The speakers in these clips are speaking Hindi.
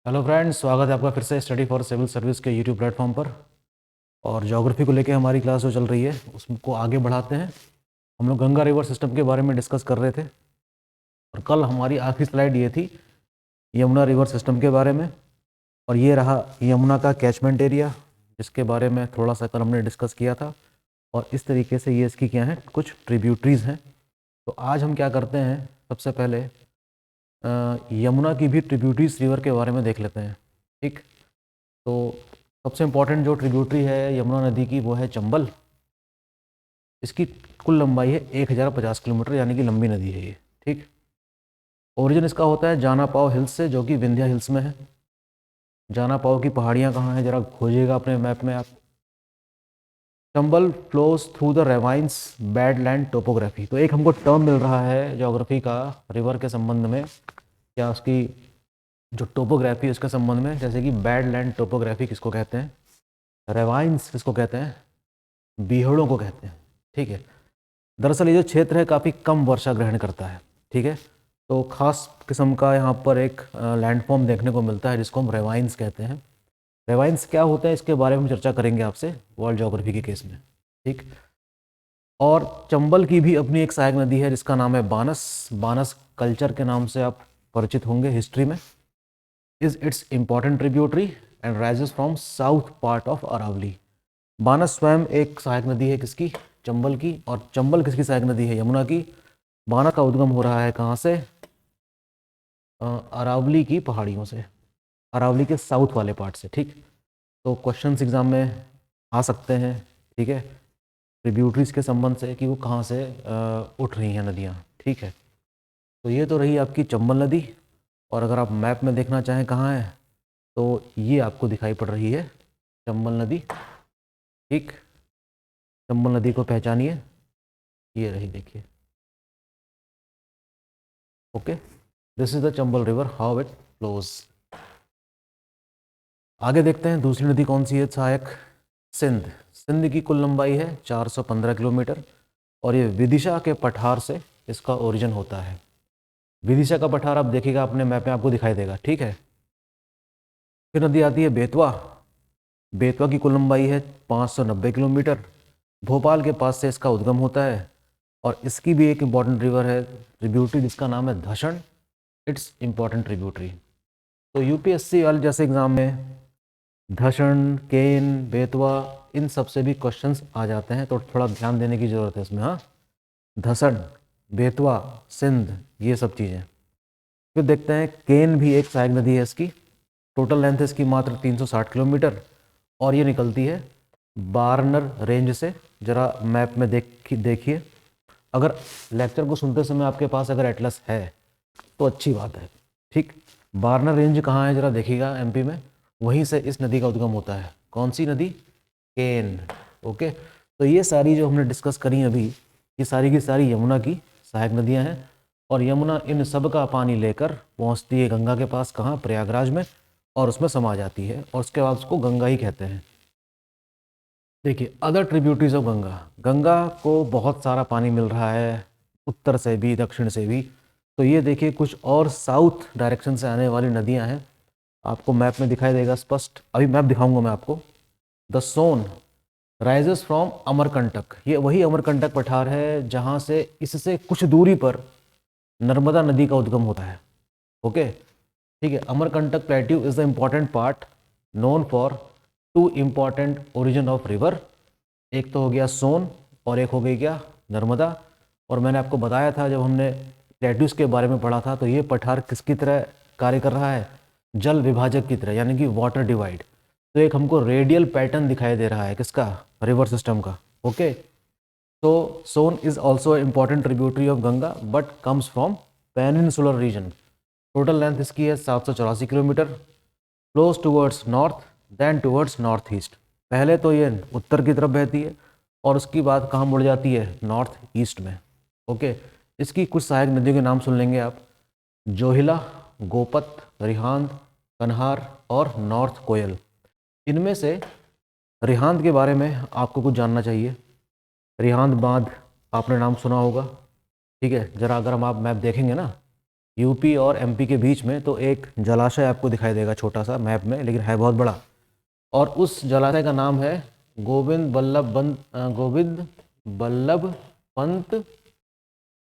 हेलो फ्रेंड्स, स्वागत है आपका फिर से स्टडी फॉर सिविल सर्विस के यूट्यूब प्लेटफॉर्म पर। और ज्योग्राफी को लेके हमारी क्लास जो चल रही है उसको आगे बढ़ाते हैं। हम लोग गंगा रिवर सिस्टम के बारे में डिस्कस कर रहे थे और कल हमारी आखिरी स्लाइड ये थी यमुना रिवर सिस्टम के बारे में। और ये रहा यमुना का कैचमेंट एरिया, जिसके बारे में थोड़ा सा कल हमने डिस्कस किया था। और इस तरीके से ये इसकी क्या है, कुछ ट्रिब्यूटरीज हैं। तो आज हम क्या करते हैं, सबसे पहले यमुना की भी ट्रिब्यूटरीज रिवर के बारे में देख लेते हैं। ठीक, तो सबसे इम्पोर्टेंट जो ट्रिब्यूटरी है यमुना नदी की वो है चंबल। इसकी कुल लंबाई है 1050 किलोमीटर, यानी कि लंबी नदी है ये। ठीक, ओरिजिन इसका होता है जाना पाव हिल्स से, जो कि विंध्या हिल्स में है। जाना पाव की पहाड़ियाँ कहाँ हैं, जरा खोजिएगा अपने मैप में आप। Chambal flows through the ravines badland topography. तो एक हमको टर्म मिल रहा है ज्योग्राफी का रिवर के संबंध में, क्या उसकी जो टोपोग्राफी है उसके संबंध में, जैसे कि बैडलैंड टोपोग्राफी किसको कहते हैं, रेवाइंस किसको कहते हैं, बीहड़ों को कहते हैं। ठीक है, दरअसल ये जो क्षेत्र है काफ़ी कम वर्षा ग्रहण करता है। ठीक है, तो खास किस्म का यहाँ पर एक लैंडफॉर्म देखने को मिलता है जिसको हम रेवाइंस कहते हैं। रेवाइंस क्या होता है इसके बारे में चर्चा करेंगे आपसे वर्ल्ड ज्योग्राफी के केस में। ठीक, और चंबल की भी अपनी एक सहायक नदी है जिसका नाम है बानस। बानस कल्चर के नाम से आप परिचित होंगे हिस्ट्री में। Is its important tributary and rises from south part of Aravalli. Banas स्वयं एक सहायक नदी है किसकी, चंबल की। और चंबल किसकी सहायक नदी है, यमुना की। बानस का उद्गम हो रहा है कहाँ से, अरावली की पहाड़ियों से, अरावली के साउथ वाले पार्ट से। ठीक, तो क्वेश्चंस एग्जाम में आ सकते हैं। ठीक है, ट्रिब्यूटरीज के संबंध से कि वो कहाँ से उठ रही हैं नदियाँ। ठीक है, तो ये तो रही आपकी चंबल नदी। और अगर आप मैप में देखना चाहें कहाँ है, तो ये आपको दिखाई पड़ रही है चंबल नदी। ठीक, चंबल नदी को पहचानिए, ये रही देखिए। Okay, this is the Chambal river, how it flows. आगे देखते हैं दूसरी नदी कौन सी है सहायक, सिंध। सिंध की कुल लंबाई है 415 किलोमीटर और ये विदिशा के पठार से इसका ओरिजिन होता है। विदिशा का पठार आप देखिएगा अपने मैप में, आपको दिखाई देगा। ठीक है, फिर नदी आती है बेतवा। बेतवा की कुल लंबाई है 590 किलोमीटर। भोपाल के पास से इसका उद्गम होता है और इसकी भी एक इम्पॉर्टेंट रिवर है ट्रिब्यूटरी जिसका नाम है धषण। Its important tributary. तो यूपीएससी वाले जैसे एग्जाम में धषण, केन, बेतवा, इन सब से भी क्वेश्चंस आ जाते हैं, तो थोड़ा ध्यान देने की ज़रूरत है इसमें। हाँ, धषण, बेतवा, सिंध, ये सब चीज़ें। फिर देखते हैं केन भी एक सहायक नदी है इसकी। टोटल लेंथ इसकी मात्र 360 किलोमीटर और ये निकलती है बारनर रेंज से। जरा मैप में देखिए। अगर लेक्चर को सुनते समय आपके पास अगर एटलस है तो अच्छी बात है। ठीक, बारनर रेंज कहाँ है जरा देखिएगा, एमपी में। वहीं से इस नदी का उद्गम होता है। कौन सी नदी, केन। ओके, तो ये सारी जो हमने डिस्कस करी अभी, ये सारी की सारी यमुना की सहायक नदियाँ हैं। और यमुना इन सब का पानी लेकर पहुँचती है गंगा के पास, कहाँ, प्रयागराज में, और उसमें समा जाती है और उसके बाद उसको गंगा ही कहते हैं। देखिए, other tributaries of Ganga. Ganga को बहुत सारा पानी मिल रहा है उत्तर से भी दक्षिण से भी। तो ये देखिए कुछ और साउथ डायरेक्शन से आने वाली नदियां हैं, आपको मैप में दिखाई देगा स्पष्ट। अभी मैप दिखाऊंगा मैं आपको। The Son rises from Amarkantak. ये वही अमरकंटक पठार है जहाँ से इससे कुछ दूरी पर नर्मदा नदी का उद्गम होता है। ओके, ठीक है। Amarkantak plateau is the important part known for two important origin of river. एक तो हो गया सोन और एक हो गई क्या, नर्मदा। और मैंने आपको बताया था जब हमने प्लेट्यूज के बारे में पढ़ा था, तो ये पठार किसकी तरह कार्य कर रहा है, जल विभाजक की तरह, यानी कि वाटर डिवाइड। तो एक हमको रेडियल पैटर्न दिखाई दे रहा है किसका, रिवर सिस्टम का। ओके, तो Son is also important tributary of Ganga but comes from peninsular region. Total length इसकी है 784 kilometre. Flows towards north then towards north east. पहले तो ये उत्तर की तरफ बहती है और उसकी बाद कहाँ मुड़ जाती है, नॉर्थ ईस्ट में। ओके, इसकी कुछ सहायक नदियों के नाम सुन लेंगे आप, जोहिला, गोपत, रिहांद, कन्हार और नॉर्थ कोयल। इनमें से रिहांद के बारे में आपको कुछ जानना चाहिए। रिहांद बांध आपने नाम सुना होगा। ठीक है, जरा अगर हम आप मैप देखेंगे ना, यूपी और एमपी के बीच में तो एक जलाशय आपको दिखाई देगा छोटा सा मैप में, लेकिन है बहुत बड़ा। और उस जलाशय का नाम है गोविंद बल्लभ पंत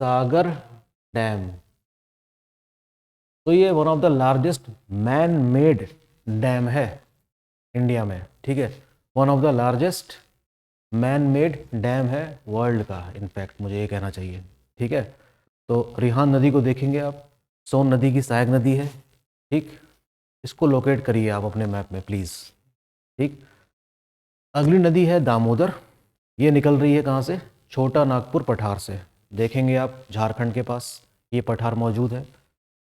सागर डैम। तो ये one of the largest man made dam है इंडिया में, ठीक है। One of the largest man made dam है वर्ल्ड का, इनफैक्ट मुझे ये कहना चाहिए, ठीक है। तो रिहान नदी को देखेंगे आप, सोन नदी की सहायक नदी है, ठीक। इसको लोकेट करिए आप अपने मैप में प्लीज़, ठीक। अगली नदी है दामोदर। ये निकल रही है कहाँ से? छोटा नागपुर पठार से। देखेंगे आप झारखंड के पास ये पठार मौजूद है।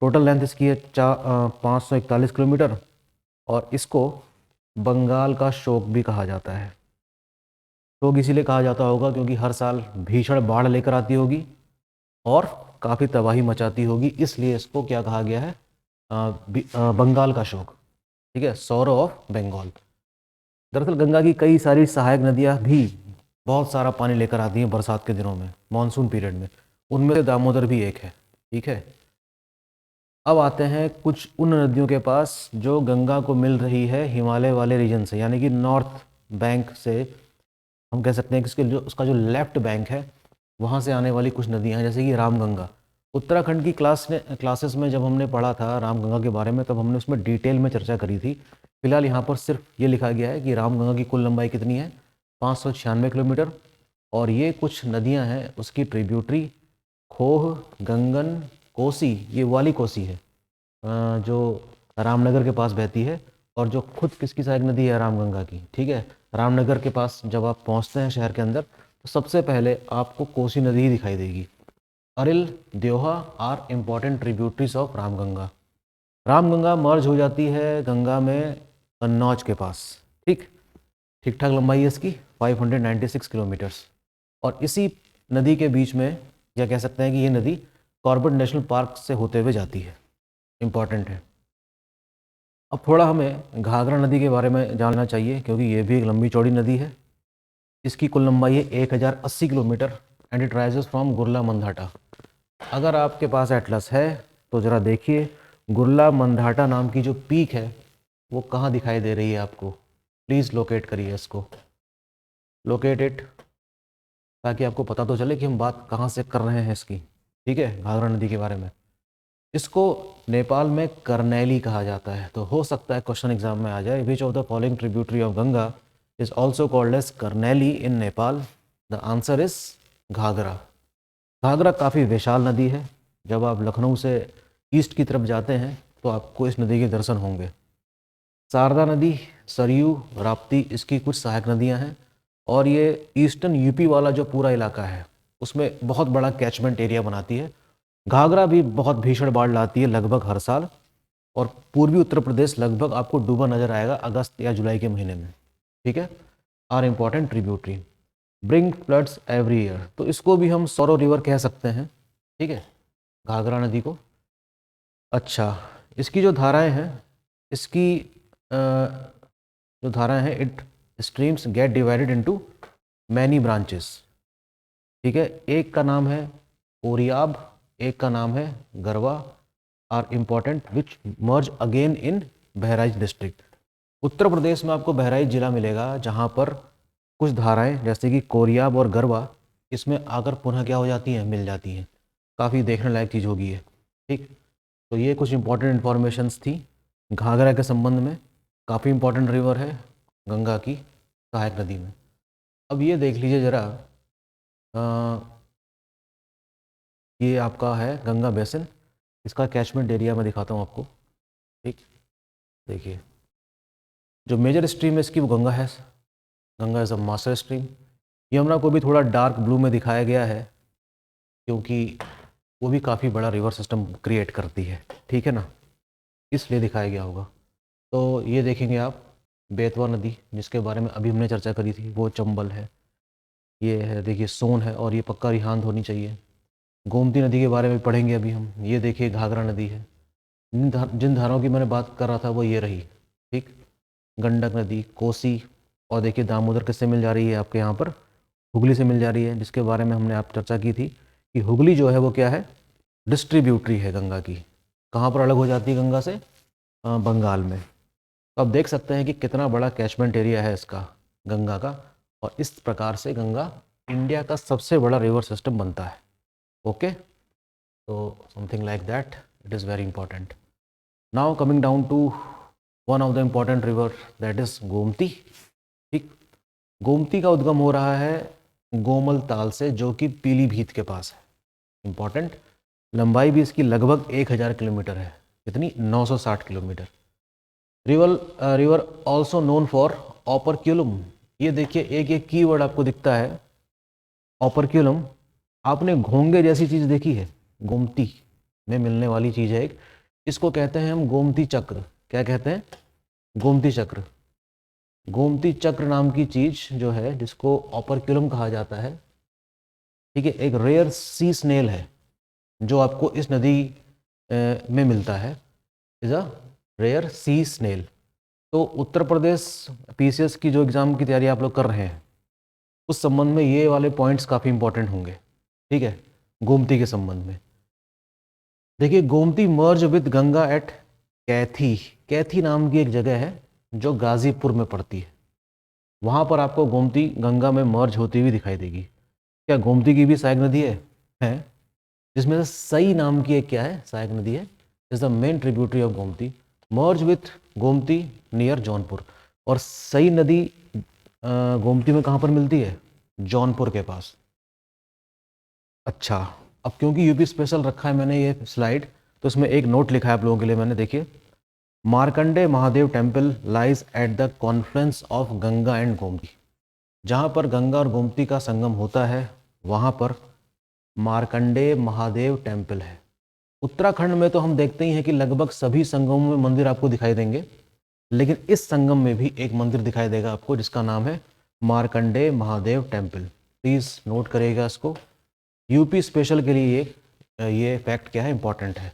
टोटल लेंथ इसकी है 541 किलोमीटर, और इसको बंगाल का शोक भी कहा जाता है। शोक इसीलिए कहा जाता होगा क्योंकि हर साल भीषण बाढ़ लेकर आती होगी और काफ़ी तबाही मचाती होगी, इसलिए इसको क्या कहा गया है? बंगाल का शोक, ठीक है, सौरो ऑफ बंगाल। दरअसल गंगा की कई सारी सहायक नदियाँ भी बहुत सारा पानी लेकर आती हैं बरसात के दिनों में, मानसून पीरियड में। उनमें से दामोदर भी एक है, ठीक है। अब आते हैं कुछ उन नदियों के पास जो गंगा को मिल रही है हिमालय वाले रीजन से, यानी कि नॉर्थ बैंक से। हम कह सकते हैं कि उसका जो लेफ्ट बैंक है वहाँ से आने वाली कुछ नदियाँ हैं, जैसे कि रामगंगा। उत्तराखंड की क्लासेस में जब हमने पढ़ा था रामगंगा के बारे में, तब हमने उसमें डिटेल में चर्चा करी थी। फिलहाल यहाँ पर सिर्फ ये लिखा गया है कि रामगंगा की कुल लंबाई कितनी है? 596 किलोमीटर। और ये कुछ नदियाँ हैं उसकी ट्रिब्यूटरी, खोह, गंगन, कोसी। ये वाली कोसी है जो रामनगर के पास बहती है, और जो खुद किसकी सहायक नदी है? रामगंगा की, ठीक है। रामनगर के पास जब आप पहुंचते हैं शहर के अंदर, तो सबसे पहले आपको कोसी नदी ही दिखाई देगी। Aril, Deoha are important tributaries of Ramganga. Ramganga merge हो जाती है गंगा में कन्नौज के पास, ठीक। ठीक ठाक लंबाई है इसकी 596 किलोमीटर्स। और इसी नदी के बीच में, या कह सकते हैं कि ये नदी कॉर्बेट नेशनल पार्क से होते हुए जाती है, इम्पॉर्टेंट है। अब थोड़ा हमें घाघरा नदी के बारे में जानना चाहिए, क्योंकि ये भी एक लंबी चौड़ी नदी है। इसकी कुल लंबाई है 1080 kilometre and it rises from Gurla Mandhata. अगर आपके पास एटलस है तो ज़रा देखिए, गुरला मंदाटा नाम की जो पीक है वो कहाँ दिखाई दे रही है आपको? प्लीज़ लोकेट करिए इसको, लोकेट इट, ताकि आपको पता तो चले कि हम बात कहाँ से कर रहे हैं इसकी, ठीक है, घाघरा नदी के बारे में। इसको नेपाल में करनैली कहा जाता है। तो हो सकता है क्वेश्चन एग्जाम में आ जाए, which of the following tributary of Ganga is also called as Karnali in Nepal? The answer is Ghaghara. Ghaghara काफ़ी विशाल नदी है। जब आप लखनऊ से ईस्ट की तरफ जाते हैं तो आपको इस नदी के दर्शन होंगे। शारदा नदी, सरयू, राप्ती इसकी कुछ सहायक नदियां हैं। और ये ईस्टर्न यूपी वाला जो पूरा इलाका है उसमें बहुत बड़ा कैचमेंट एरिया बनाती है। घाघरा भी बहुत भीषण बाढ़ लाती है लगभग हर साल, और पूर्वी उत्तर प्रदेश लगभग आपको डूबा नजर आएगा अगस्त या जुलाई के महीने में, ठीक है। Are important tributary bring floods every year. तो इसको भी हम सौरो रिवर कह सकते हैं, ठीक है, घाघरा नदी को। अच्छा, इसकी जो धाराएं हैं, इसकी जो धाराएं हैं, it streams gate divided into many branches, ठीक है। एक का नाम है ओरियाब, एक का नाम है Garwa, are important which merge again in Bahraich district. Uttar Pradesh में आपको बहराइच जिला मिलेगा जहाँ पर कुछ धाराएं जैसे कि कोरियाब और गरवा इसमें आकर पुनः क्या हो जाती हैं? मिल जाती हैं। काफ़ी देखने लायक चीज़ होगी ये, ठीक। तो ये कुछ इंपॉर्टेंट इन्फॉर्मेशंस थी घाघरा के संबंध में। काफ़ी इंपॉर्टेंट रिवर है गंगा की सहायक नदी में। अब ये देख लीजिए ज़रा, ये आपका है गंगा बेसिन। इसका कैचमेंट एरिया मैं दिखाता हूँ आपको, ठीक। देखिए, जो मेजर स्ट्रीम है इसकी वो गंगा है। Ganga is a master stream. Yamuna को भी थोड़ा डार्क ब्लू में दिखाया गया है क्योंकि वो भी काफ़ी बड़ा रिवर सिस्टम क्रिएट करती है, ठीक है ना, इसलिए दिखाया गया होगा। तो ये देखेंगे आप बेतवा नदी जिसके बारे में अभी हमने चर्चा करी थी, वो चंबल है। ये है देखिए सोन है, और ये पक्का रिहांद होनी चाहिए। गोमती नदी के बारे में पढ़ेंगे अभी हम। ये देखिए घाघरा नदी है। जिन धाराओं की मैंने बात कर रहा था वो ये रही, ठीक। गंडक नदी, कोसी, और देखिए दामोदर किससे मिल जा रही है आपके यहाँ पर? हुगली से मिल जा रही है, जिसके बारे में हमने आप चर्चा की थी कि हुगली जो है वो क्या है? डिस्ट्रीब्यूटरी है गंगा की। कहाँ पर अलग हो जाती है गंगा से? बंगाल में। तो आप देख सकते हैं कि कितना बड़ा कैचमेंट एरिया है इसका गंगा का, और इस प्रकार से गंगा इंडिया का सबसे बड़ा रिवर सिस्टम बनता है। ओके, तो something like that, it is very important. Now coming down to one of the important river, that is Gomti. ठीक, गोमती का उद्गम हो रहा है गोमल ताल से, जो कि पीलीभीत के पास है। इम्पॉर्टेंट, लंबाई भी इसकी लगभग 1000 किलोमीटर है। कितनी? 960 kilometre. River also known for operculum. ये देखिए, एक एक कीवर्ड आपको दिखता है। ऑपरक्यूलम, आपने घोंगे जैसी चीज़ देखी है? गोमती में मिलने वाली चीज़ है एक, इसको कहते हैं हम गोमती चक्र। क्या कहते हैं? गोमती चक्र। गोमती चक्र नाम की चीज़ जो है, जिसको ऑपरक्यूलम कहा जाता है, ठीक है, एक रेयर सी स्नेल है जो आपको इस नदी में मिलता है। Is a rare sea snail. तो उत्तर प्रदेश पीसीएस की जो एग्ज़ाम की तैयारी आप लोग कर रहे हैं, उस संबंध में ये वाले पॉइंट्स काफ़ी इंपॉर्टेंट होंगे। ठीक है, गोमती के संबंध में देखिए, Gomti merge with Ganga at Kaithi. Kaithi नाम की एक जगह है जो गाज़ीपुर में पड़ती है। वहाँ पर आपको गोमती गंगा में मर्ज होती हुई दिखाई देगी। क्या गोमती की भी सहायक नदी है जिसमें से सई नाम की एक क्या है, सहायक नदी है, is the main tributary of Gomti, merge with Gomti near Jaunpur. और सई नदी गोमती में कहाँ पर मिलती है? जौनपुर के पास। अच्छा, अब क्योंकि यूपी स्पेशल रखा है मैंने ये स्लाइड, तो इसमें एक नोट लिखा है आप लोगों के लिए मैंने। देखिए, Markandey Mahadev temple lies at the confluence of Ganga and Gomti. जहाँ पर गंगा और गोमती का संगम होता है, वहाँ पर मार्कंडे महादेव टेम्पल है। उत्तराखंड में तो हम देखते ही हैं कि लगभग सभी संगमों में मंदिर आपको दिखाई देंगे, लेकिन इस संगम में भी एक मंदिर दिखाई देगा आपको, जिसका नाम है Markandey Mahadev temple. Please note करिएगा इसको, यूपी स्पेशल के लिए ये फैक्ट क्या है, इंपॉर्टेंट है।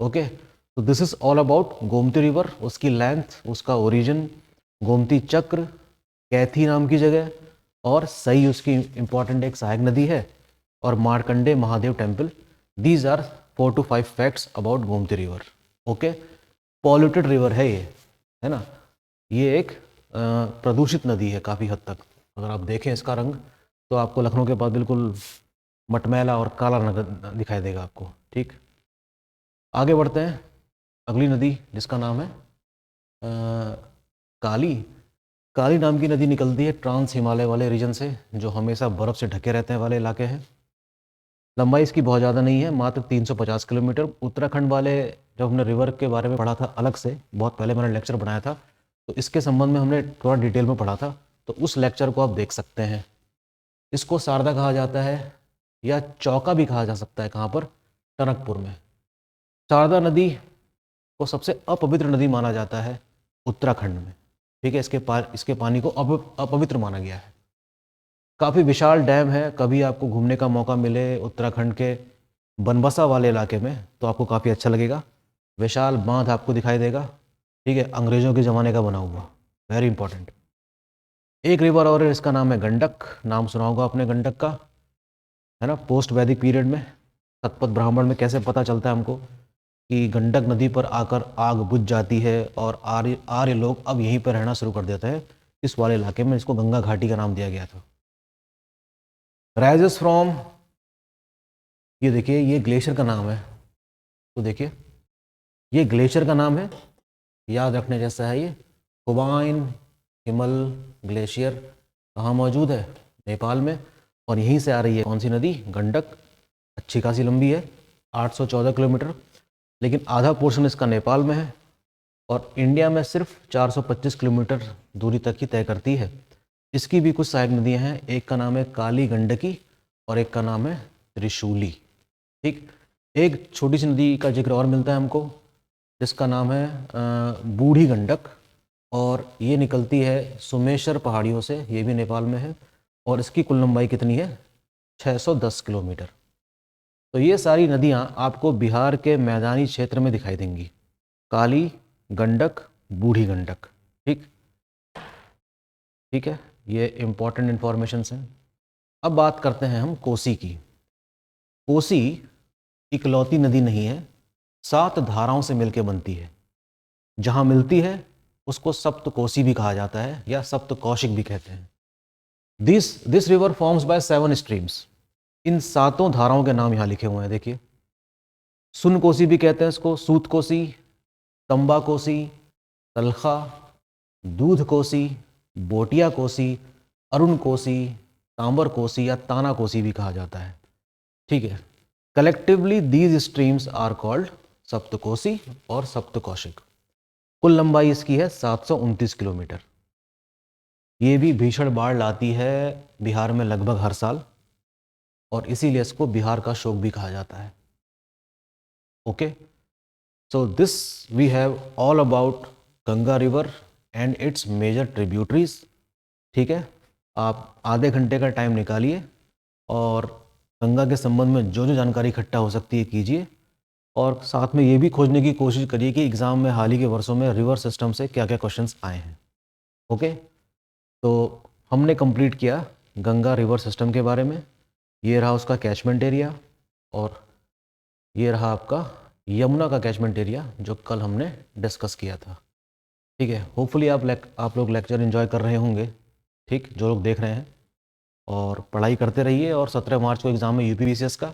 ओके, तो this is all about Gomti river, उसकी लेंथ, उसका ओरिजिन, गोमती चक्र, कैथी नाम की जगह, और सई उसकी इंपॉर्टेंट एक सहायक नदी है, और Markandey Mahadev temple. These are 4 to 5 facts about Gomti river. Okay, polluted river है ये, है ना, ये एक प्रदूषित नदी है काफ़ी हद तक। अगर आप देखें इसका रंग, तो आपको लखनऊ के पास बिल्कुल मटमैला और काला रंग दिखाई देगा आपको। ठीक, आगे बढ़ते हैं। अगली नदी जिसका नाम है काली। काली नाम की नदी निकलती है ट्रांस हिमालय वाले रीजन से, जो हमेशा बर्फ़ से ढके रहते हैं वाले इलाके हैं। लंबाई इसकी बहुत ज़्यादा नहीं है, मात्र 350 किलोमीटर। उत्तराखंड वाले जब हमने रिवर के बारे में पढ़ा था अलग से, बहुत पहले मैंने लेक्चर बनाया था, तो इसके संबंध में हमने थोड़ा डिटेल में पढ़ा था, तो उस लेक्चर को आप देख सकते हैं। इसको शारदा कहा जाता है, या चौका भी कहा जा सकता है। कहाँ पर? टनकपुर में। शारदा नदी को सबसे अपवित्र नदी माना जाता है उत्तराखंड में। ठीक है, इसके पानी को अपवित्र माना गया है। काफ़ी विशाल डैम है, कभी आपको घूमने का मौका मिले उत्तराखंड के बनबसा वाले इलाके में तो आपको काफ़ी अच्छा लगेगा। विशाल बांध आपको दिखाई देगा, ठीक है, अंग्रेज़ों के ज़माने का बना हुआ, वेरी इंपॉर्टेंट। एक रिवर और है, इसका नाम है गंडक। नाम सुना होगा आपने गंडक का, है ना। पोस्ट वैदिक पीरियड में शतपथ ब्राह्मण में कैसे पता चलता है हमको कि गंडक नदी पर आकर आग बुझ जाती है और आर्य लोग अब यहीं पर रहना शुरू कर देते हैं, इस वाले इलाके में। इसको गंगा घाटी का नाम दिया गया था। राइजेस फ्रॉम, ये देखिए, ये ग्लेशियर का नाम है, तो देखिए ये ग्लेशियर का नाम है, याद रखने जैसा है। ये कुबाइन हिमल ग्लेशियर कहाँ मौजूद है? नेपाल में। और यहीं से आ रही है कौन सी नदी? गंडक। अच्छी खासी लंबी है, 814 किलोमीटर, लेकिन आधा पोर्शन इसका नेपाल में है, और इंडिया में सिर्फ 425 किलोमीटर दूरी तक ही तय करती है। इसकी भी कुछ सहायक नदियाँ हैं, एक का नाम है काली गंडकी और एक का नाम है त्रिशूली। ठीक, एक छोटी सी नदी का जिक्र और मिलता है हमको, जिसका नाम है बूढ़ी गंडक, और ये निकलती है सुमेशर पहाड़ियों से, ये भी नेपाल में है, और इसकी कुल लंबाई कितनी है? 610 किलोमीटर। तो ये सारी नदियाँ आपको बिहार के मैदानी क्षेत्र में दिखाई देंगी, काली गंडक, बूढ़ी गंडक। ठीक, ठीक है, ये इम्पॉर्टेंट इन्फॉर्मेशन हैं। अब बात करते हैं हम कोसी की। कोसी इकलौती नदी नहीं है, 7 धाराओं से मिलकर बनती है। जहाँ मिलती है उसको सप्तकोसी भी कहा जाता है या सप्तकौशिक भी कहते हैं। This river forms by 7 streams. इन 7 धाराओं के नाम यहाँ लिखे हुए हैं, देखिए। सुन कोसी भी कहते हैं इसको, सूत कोसी, तंबा कोसी, तलखा, दूध कोसी, बोटिया कोसी, अरुण कोसी, तांबर कोसी या ताना कोसी भी कहा जाता है, ठीक है। Collectively these streams are called Saptakosi और सप्तकौशिक। कुल लंबाई इसकी है 729 किलोमीटर। ये भी भीषण बाढ़ लाती है बिहार में लगभग हर साल, और इसीलिए इसको बिहार का शोक भी कहा जाता है। Okay, so this we have all about Ganga river and its major tributaries, ठीक है। आप आधे घंटे का टाइम निकालिए और गंगा के संबंध में जो जो जानकारी इकट्ठा हो सकती है कीजिए, और साथ में ये भी खोजने की कोशिश करिए कि एग्ज़ाम में हाल ही के वर्षों में रिवर सिस्टम से क्या क्या क्वेश्चंस आए हैं। ओके, तो हमने कंप्लीट किया गंगा रिवर सिस्टम के बारे में। ये रहा उसका कैचमेंट एरिया, और ये रहा आपका यमुना का कैचमेंट एरिया जो कल हमने डिस्कस किया था, ठीक है। होपफुली आप लोग लेक्चर एंजॉय कर रहे होंगे, ठीक, जो लोग देख रहे हैं, और पढ़ाई करते रहिए। और 17 मार्च को एग्ज़ाम है यूपीपीसीएस का,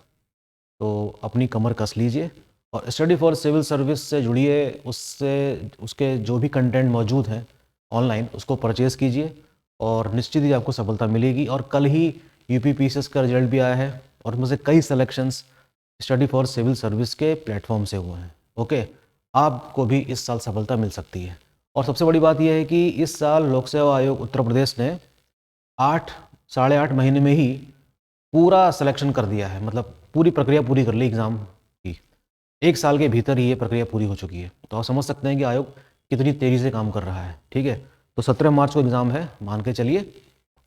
तो अपनी कमर कस लीजिए और स्टडी फॉर सिविल सर्विस से जुड़िए। उसके जो भी कंटेंट मौजूद हैं ऑनलाइन उसको परचेज़ कीजिए, और निश्चित ही आपको सफलता मिलेगी। और कल ही यूपीपीसीएस का रिजल्ट भी आया है, और उसमें से कई selections study for civil service के प्लेटफॉर्म से हुए हैं। ओके, आपको भी इस साल सफलता मिल सकती है। और सबसे बड़ी बात यह है कि इस साल लोक सेवा आयोग उत्तर प्रदेश ने 8-8.5 महीने में ही पूरा सिलेक्शन कर दिया है, मतलब पूरी प्रक्रिया पूरी कर ली एग्ज़ाम की। 1 साल के भीतर ही ये प्रक्रिया पूरी हो चुकी है। तो आप समझ सकते हैं कि आयोग कितनी तेज़ी से काम कर रहा है, ठीक है। तो 17 मार्च को एग्ज़ाम है, मान के चलिए,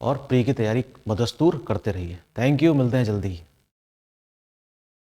और प्री की तैयारी बदस्तूर करते रहिए। थैंक यू, मिलते हैं जल्दी।